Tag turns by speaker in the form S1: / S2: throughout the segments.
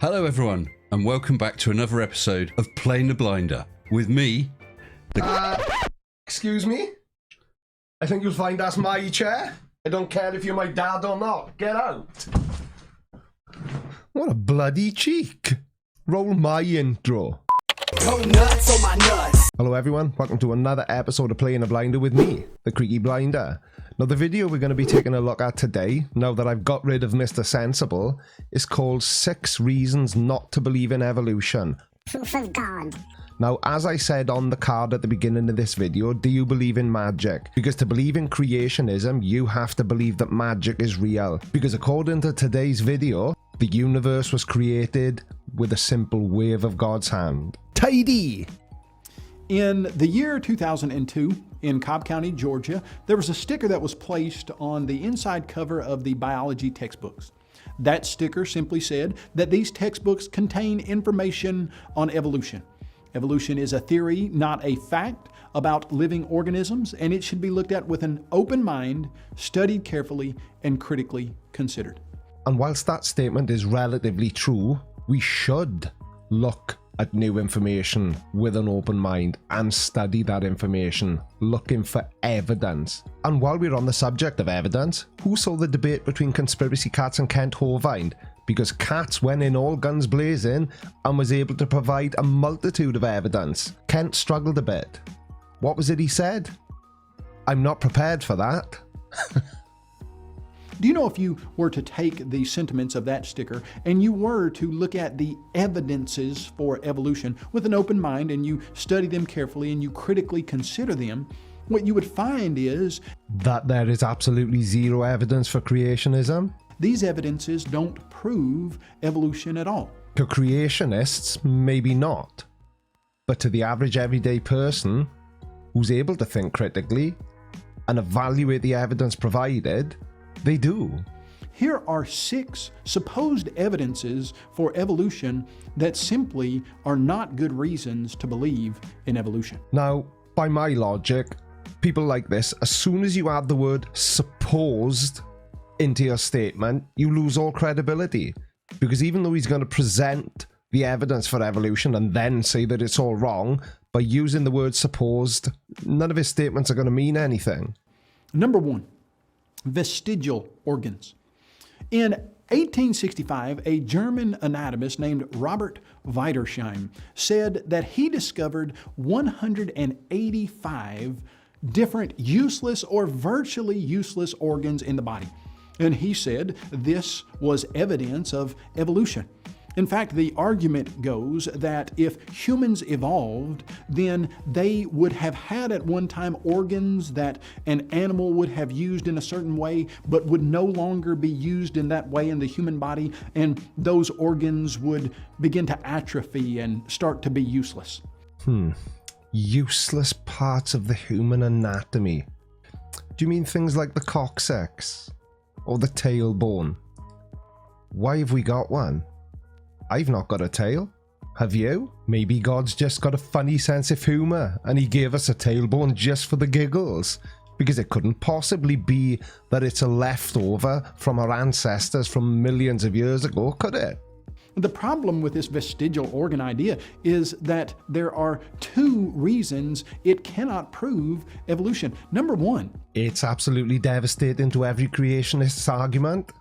S1: Hello everyone, and welcome back to another episode of Playing the Blinder with me,
S2: Excuse me? I think you'll find that's my chair. I don't care if you're my dad or not. Get out. What a bloody cheek. Roll my intro.
S3: Go nuts on my nuts.
S2: Hello everyone, welcome to another episode of Playing the Blinder with me, the Creaky Blinder. Now the video we're going to be taking a look at today, now that I've got rid of Mr. Sensible, is called 6 Reasons Not to Believe in Evolution.
S4: Proof of God.
S2: Now, as I said on the card at the beginning of this video, do you believe in magic? Because to believe in creationism, you have to believe that magic is real. Because according to today's video, the universe was created with a simple wave of God's hand. Tidy!
S5: In the year 2002, in Cobb County, Georgia, there was a sticker that was placed on the inside cover of the biology textbooks. That sticker simply said that these textbooks contain information on evolution. Evolution is a theory, not a fact, about living organisms, and it should be looked at with an open mind, studied carefully, and critically considered.
S2: And whilst that statement is relatively true, we should look at new information with an open mind and study that information, looking for evidence. And while we're on the subject of evidence, who saw the debate between conspiracy cats and Kent Hovind? Because Cats went in all guns blazing and was able to provide a multitude of evidence. Kent struggled a bit. What was it he said? I'm not prepared for that.
S5: Do you know if you were to take the sentiments of that sticker and you were to look at the evidences for evolution with an open mind and you study them carefully and you critically consider them, what you would find is
S2: that there is absolutely zero evidence for creationism?
S5: These evidences don't prove evolution at all.
S2: To creationists, maybe not. But to the average everyday person who's able to think critically and evaluate the evidence provided, they do.
S5: Here are 6 supposed evidences for evolution that simply are not good reasons to believe in evolution.
S2: Now, by my logic, people like this, as soon as you add the word supposed into your statement, you lose all credibility. Because even though he's going to present the evidence for evolution and then say that it's all wrong, by using the word supposed, none of his statements are going to mean anything.
S5: Number 1. Vestigial organs. In 1865, a German anatomist named Robert Wiedersheim said that he discovered 185 different useless or virtually useless organs in the body. And he said this was evidence of evolution. In fact, the argument goes that if humans evolved, then they would have had at one time organs that an animal would have used in a certain way, but would no longer be used in that way in the human body, and those organs would begin to atrophy and start to be useless.
S2: Useless parts of the human anatomy. Do you mean things like the coccyx? Or the tailbone? Why have we got one? I've not got a tail. Have you? Maybe God's just got a funny sense of humour and he gave us a tailbone just for the giggles. Because it couldn't possibly be that it's a leftover from our ancestors from millions of years ago, could it?
S5: The problem with this vestigial organ idea is that there are 2 reasons it cannot prove evolution. Number 1.
S2: It's absolutely devastating to every creationist's argument.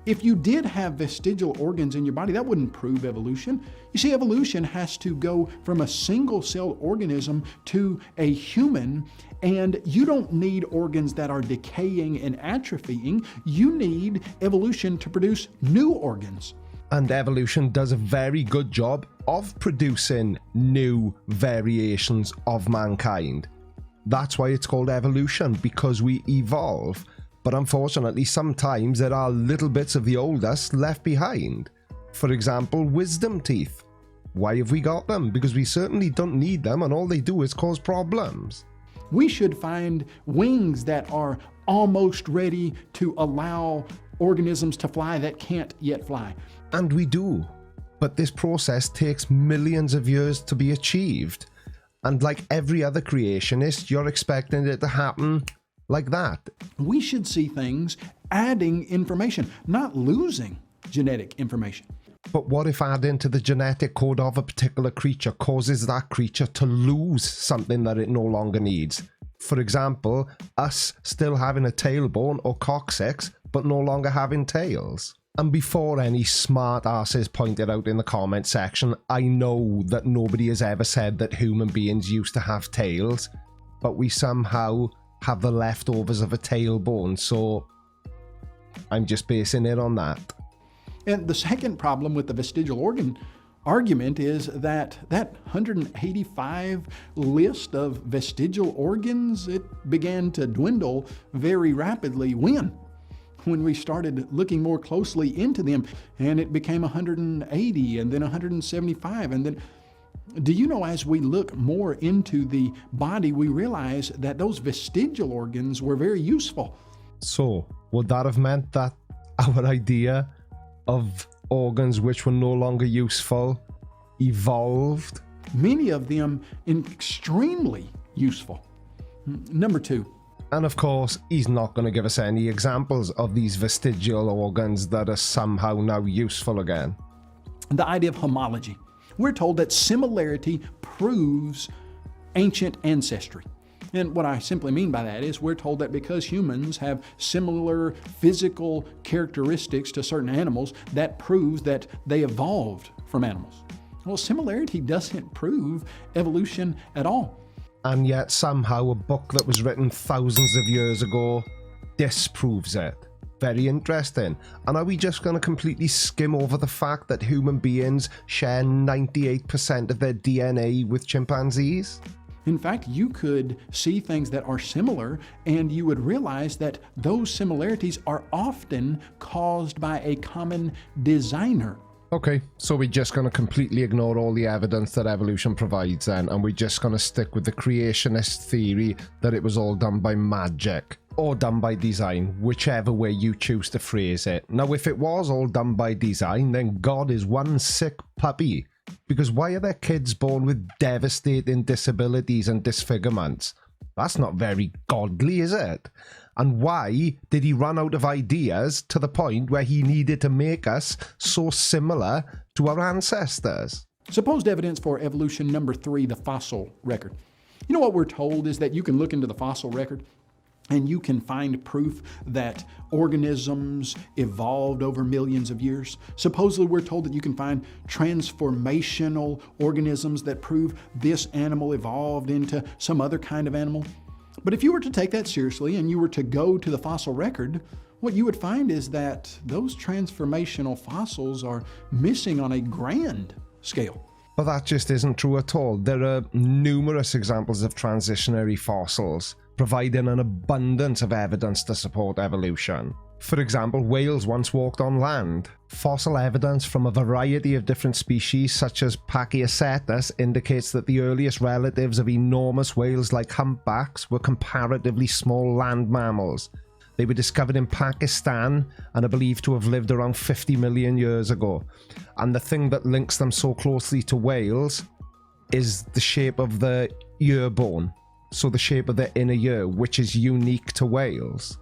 S5: If you did have vestigial organs in your body, that wouldn't prove evolution. You see, evolution has to go from a single-celled organism to a human, and you don't need organs that are decaying and atrophying. You need evolution to produce new organs.
S2: And evolution does a very good job of producing new variations of mankind. That's why it's called evolution, because we evolve. But unfortunately, sometimes there are little bits of the old us left behind. For example, wisdom teeth. Why have we got them? Because we certainly don't need them, and all they do is cause problems.
S5: We should find wings that are almost ready to allow organisms to fly that can't yet fly.
S2: And we do. But this process takes millions of years to be achieved. And like every other creationist, you're expecting it to happen like that.
S5: We should see things adding information, not losing genetic information.
S2: But what if adding to the genetic code of a particular creature causes that creature to lose something that it no longer needs? For example, us still having a tailbone or coccyx, but no longer having tails. And before any smart asses point it out in the comment section, I know that nobody has ever said that human beings used to have tails, but we somehow have the leftovers of a tailbone, so I'm just basing it on that.
S5: And the second problem with the vestigial organ argument is that 185 list of vestigial organs, it began to dwindle very rapidly when we started looking more closely into them, and it became 180 and then 175, and then do you know, as we look more into the body, we realize that those vestigial organs were very useful.
S2: So would that have meant that our idea of organs which were no longer useful evolved?
S5: Many of them extremely useful. Number 2.
S2: And of course, he's not going to give us any examples of these vestigial organs that are somehow now useful again.
S5: The idea of homology. We're told that similarity proves ancient ancestry. And what I simply mean by that is we're told that because humans have similar physical characteristics to certain animals, that proves that they evolved from animals. Well, similarity doesn't prove evolution at all.
S2: And yet somehow a book that was written thousands of years ago disproves it. Very interesting. And are we just going to completely skim over the fact that human beings share 98% of their DNA with chimpanzees?
S5: In fact, you could see things that are similar, and you would realize that those similarities are often caused by a common designer.
S2: Okay, so we're just going to completely ignore all the evidence that evolution provides then, and we're just going to stick with the creationist theory that it was all done by magic, or done by design, whichever way you choose to phrase it. Now, if it was all done by design, then God is one sick puppy. Because why are there kids born with devastating disabilities and disfigurements? That's not very godly, is it? And why did he run out of ideas to the point where he needed to make us so similar to our ancestors?
S5: Supposed evidence for evolution number 3, the fossil record. You know what we're told is that you can look into the fossil record and you can find proof that organisms evolved over millions of years. Supposedly, we're told that you can find transformational organisms that prove this animal evolved into some other kind of animal. But if you were to take that seriously and you were to go to the fossil record, what you would find is that those transformational fossils are missing on a grand scale.
S2: But that just isn't true at all. There are numerous examples of transitionary fossils, providing an abundance of evidence to support evolution. For example, whales once walked on land. Fossil evidence from a variety of different species, such as Pachycetus, indicates that the earliest relatives of enormous whales like humpbacks were comparatively small land mammals. They were discovered in Pakistan and are believed to have lived around 50 million years ago. And the thing that links them so closely to whales is the shape of the ear bone. So the shape of the inner ear, which is unique to whales.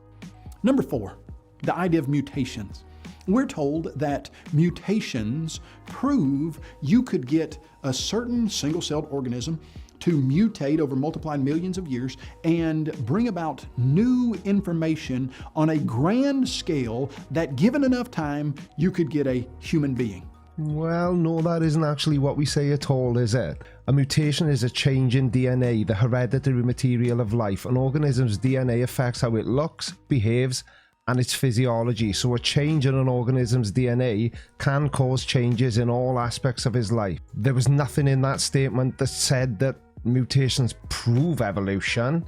S5: Number 4, the idea of mutations. We're told that mutations prove you could get a certain single-celled organism to mutate over multiplied millions of years and bring about new information on a grand scale that, given enough time, you could get a human being.
S2: Well, no, that isn't actually what we say at all, is it? A mutation is a change in DNA, the hereditary material of life. An organism's DNA affects how it looks, behaves, and its physiology. So a change in an organism's DNA can cause changes in all aspects of his life. There was nothing in that statement that said that mutations prove evolution,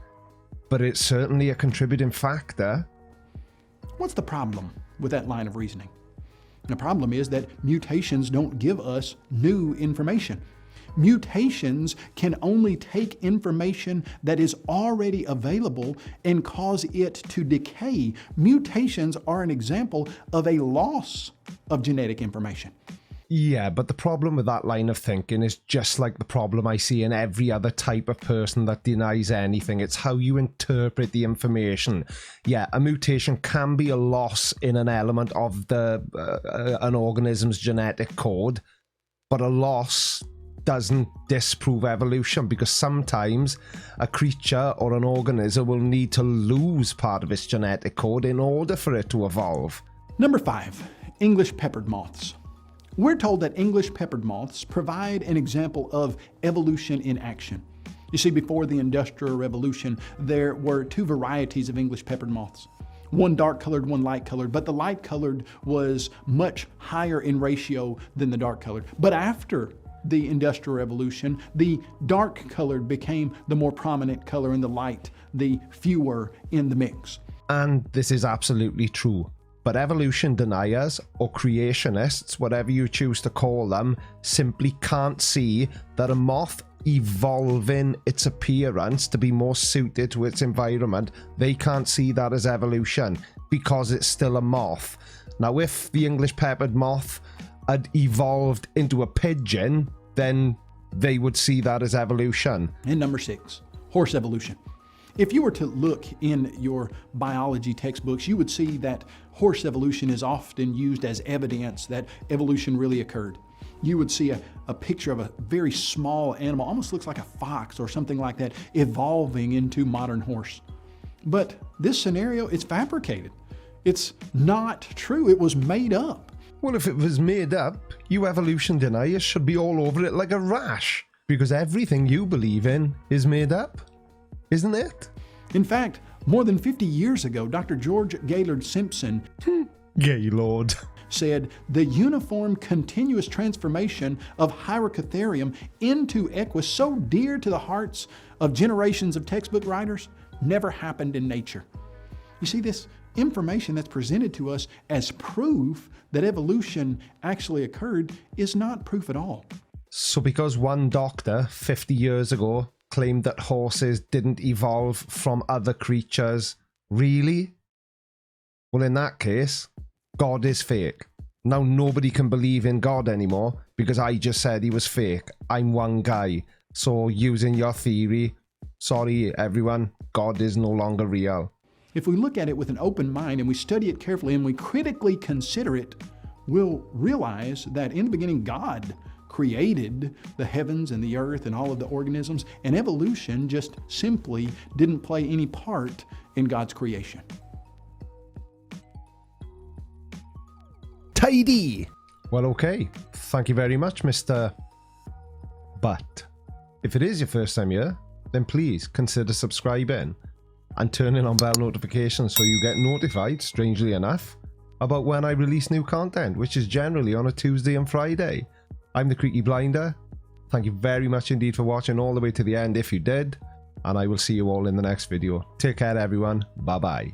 S2: but it's certainly a contributing factor.
S5: What's the problem with that line of reasoning? The problem is that mutations don't give us new information. Mutations can only take information that is already available and cause it to decay. Mutations are an example of a loss of genetic information.
S2: Yeah, but the problem with that line of thinking is just like the problem I see in every other type of person that denies anything. It's how you interpret the information. Yeah, a mutation can be a loss in an element of an organism's genetic code, but a loss doesn't disprove evolution, because sometimes a creature or an organism will need to lose part of its genetic code in order for it to evolve.
S5: Number 5, English peppered moths. We're told that English peppered moths provide an example of evolution in action. You see, before the Industrial Revolution, there were 2 varieties of English peppered moths. One dark-colored, one light-colored, but the light-colored was much higher in ratio than the dark-colored. But after the Industrial Revolution, the dark-colored became the more prominent color and the light, the fewer in the mix.
S2: And this is absolutely true. But evolution deniers, or creationists, whatever you choose to call them, simply can't see that a moth evolving its appearance to be more suited to its environment, they can't see that as evolution, because it's still a moth. Now, if the English peppered moth had evolved into a pigeon, then they would see that as evolution.
S5: And number 6, horse evolution. If you were to look in your biology textbooks, you would see that horse evolution is often used as evidence that evolution really occurred. You would see a picture of a very small animal, almost looks like a fox or something like that, evolving into modern horse. But this scenario, it's fabricated. It's not true. It was made up.
S2: Well, if it was made up, you evolution deniers should be all over it like a rash, because everything you believe in is made up. Isn't it?
S5: In fact, more than 50 years ago, Dr. George Gaylord Simpson
S2: Gaylord
S5: said the uniform continuous transformation of Hyracotherium into Equus, so dear to the hearts of generations of textbook writers, never happened in nature. You see, this information that's presented to us as proof that evolution actually occurred is not proof at all.
S2: So because one doctor 50 years ago claimed that horses didn't evolve from other creatures, really? Well, in that case, God is fake. Now nobody can believe in God anymore because I just said he was fake. I'm one guy. So using your theory, sorry everyone, God is no longer real.
S5: If we look at it with an open mind and we study it carefully and we critically consider it, we'll realize that in the beginning God created the heavens and the earth and all of the organisms, and evolution just simply didn't play any part in God's creation.
S2: Tidy! Well, okay. Thank you very much, Mr. But if it is your first time here, then please consider subscribing and turning on bell notifications so you get notified, strangely enough, about when I release new content, which is generally on a Tuesday and Friday. I'm the Creaky Blinder. Thank you very much indeed for watching all the way to the end if you did, and I will see you all in the next video. Take care everyone. Bye bye.